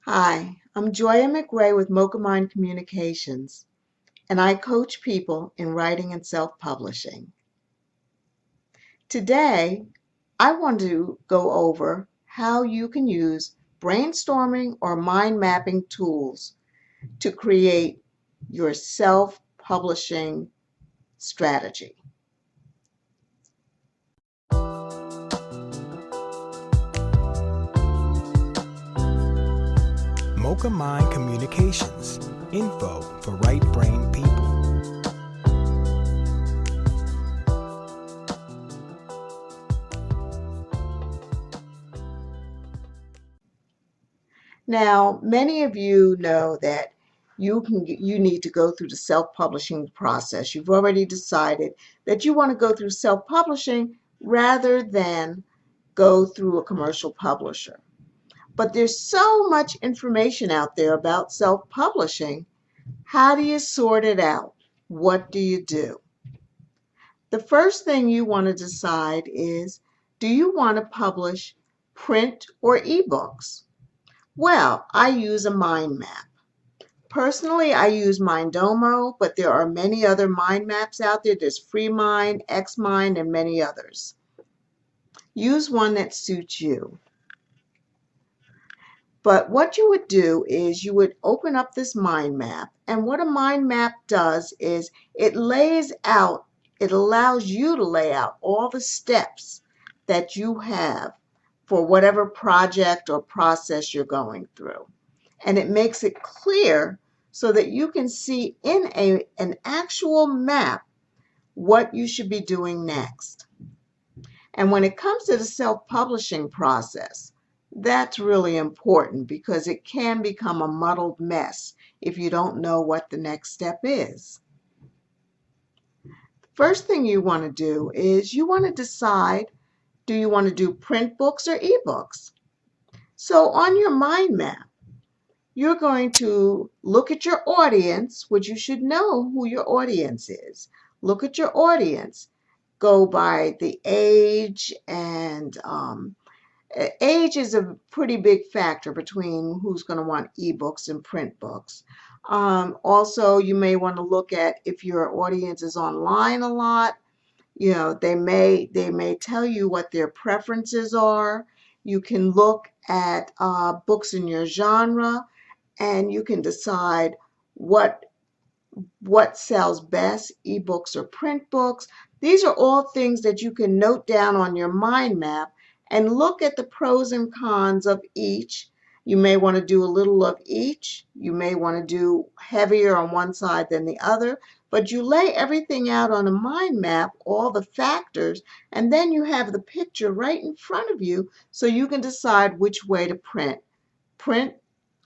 Hi, I'm Gioya McRae with Mind Communications, and I coach people in writing and self-publishing. Today, I want to go over how you can use brainstorming or mind mapping tools to create your self-publishing strategy. Mocha Mind Communications, info for right brain people. Now, many of you know that you need to go through the self-publishing process. You've already decided that you want to go through self-publishing rather than go through a commercial publisher. But there's so much information out there about self-publishing. How do you sort it out? What do you do? The first thing you want to decide is, do you want to publish print or ebooks? Well, I use a mind map. Personally, I use Mindomo, but there are many other mind maps out there. There's FreeMind, XMind, and many others. Use one that suits you. But what you would do is you would open up this mind map, and what a mind map does is it lays out, it allows you to lay out all the steps that you have for whatever project or process you're going through. And it makes it clear so that you can see in an actual map what you should be doing next. And when it comes to the self-publishing process, that's really important because it can become a muddled mess if you don't know what the next step is. First thing you want to do is you want to decide, do you want to do print books or ebooks? So on your mind map, you're going to look at your audience, which you should know who your audience is. Look at your audience. Go by the age, and age is a pretty big factor between who's going to want ebooks and print books. Also, you may want to look at if your audience is online a lot. You know, they may tell you what their preferences are. You can look at books in your genre, and you can decide what sells best, ebooks or print books. These are all things that you can note down on your mind map and look at the pros and cons of each. You may want to do a little of each. You may want to do heavier on one side than the other, but you lay everything out on a mind map, all the factors, and then you have the picture right in front of you so you can decide which way to print. Print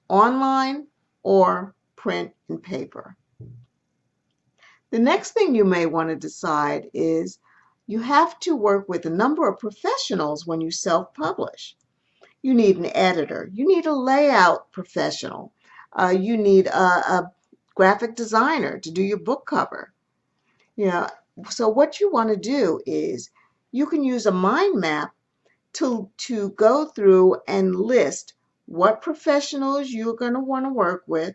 online or print and paper. The next thing you may want to decide is you have to work with a number of professionals when you self-publish. You need an editor. You need a layout professional. You need a graphic designer to do your book cover. You know, so what you want to do is you can use a mind map to go through and list what professionals you're going to want to work with,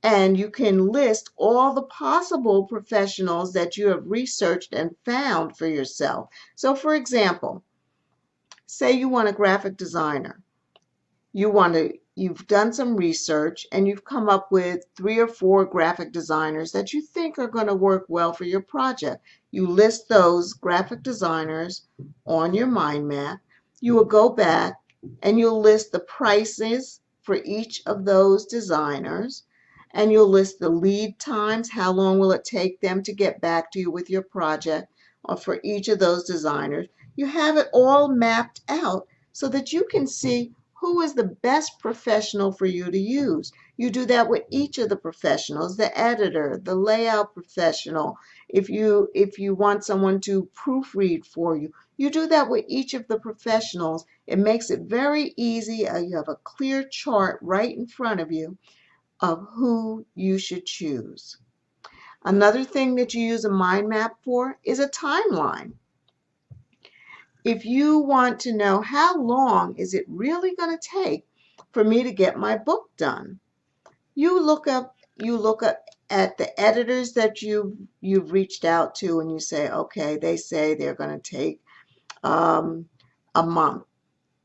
and you can list all the possible professionals that you have researched and found for yourself. So for example, say you want a graphic designer. You've done some research and you've come up with 3 or 4 graphic designers that you think are going to work well for your project. You list those graphic designers on your mind map. You will go back and you'll list the prices for each of those designers, and you'll list the lead times, how long will it take them to get back to you with your project for each of those designers. You have it all mapped out so that you can see who is the best professional for you to use. You do that with each of the professionals, the editor, the layout professional. If you want someone to proofread for you, you do that with each of the professionals. It makes it very easy. You have a clear chart right in front of you of who you should choose. Another thing that you use a mind map for is a timeline. If you want to know how long is it really going to take for me to get my book done. You look up at the editors that you've reached out to, and you say, okay, they say they're going to take um, a month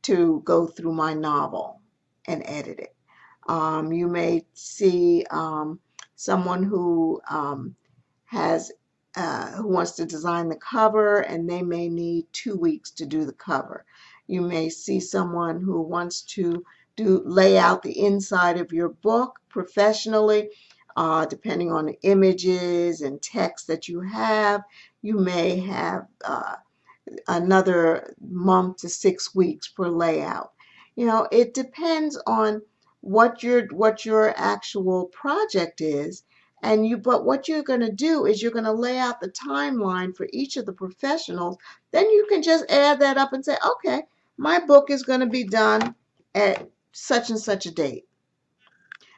to go through my novel and edit it. You may see someone has who wants to design the cover, and they may need 2 weeks to do the cover. You may see someone who wants to lay out the inside of your book professionally, depending on the images and text that you have. You may have another month to 6 weeks for layout. It depends on what your actual project is. But what you're going to do is you're going to lay out the timeline for each of the professionals. Then you can just add that up and say, okay, my book is going to be done at such and such a date.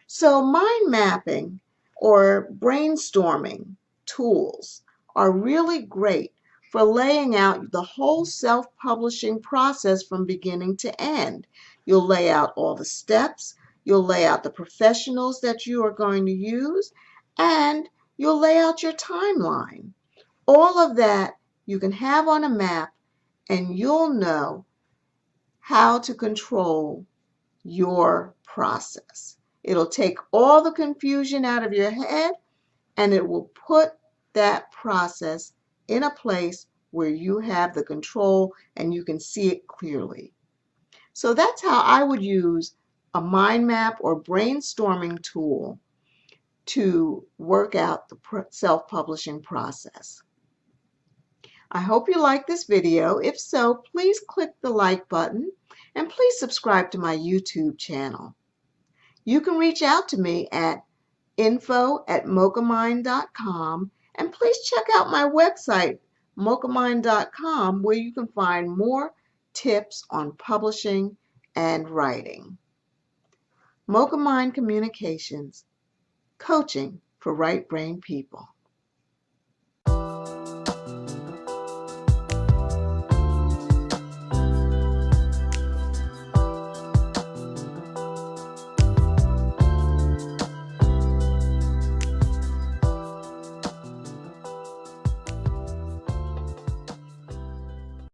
So mind mapping or brainstorming tools are really great for laying out the whole self-publishing process from beginning to end. You'll lay out all the steps, you'll lay out the professionals that you are going to use, and you'll lay out your timeline. All of that you can have on a map, and you'll know how to control your process. It'll take all the confusion out of your head, and it will put that process in a place where you have the control and you can see it clearly. So that's how I would use a mind map or brainstorming tool to work out the self-publishing process. I hope you like this video. If so, please click the like button and please subscribe to my YouTube channel. You can reach out to me at info@mochamind.com, and please check out my website, mochamind.com, where you can find more tips on publishing and writing. Mocha Mind Communications, coaching for right brain people.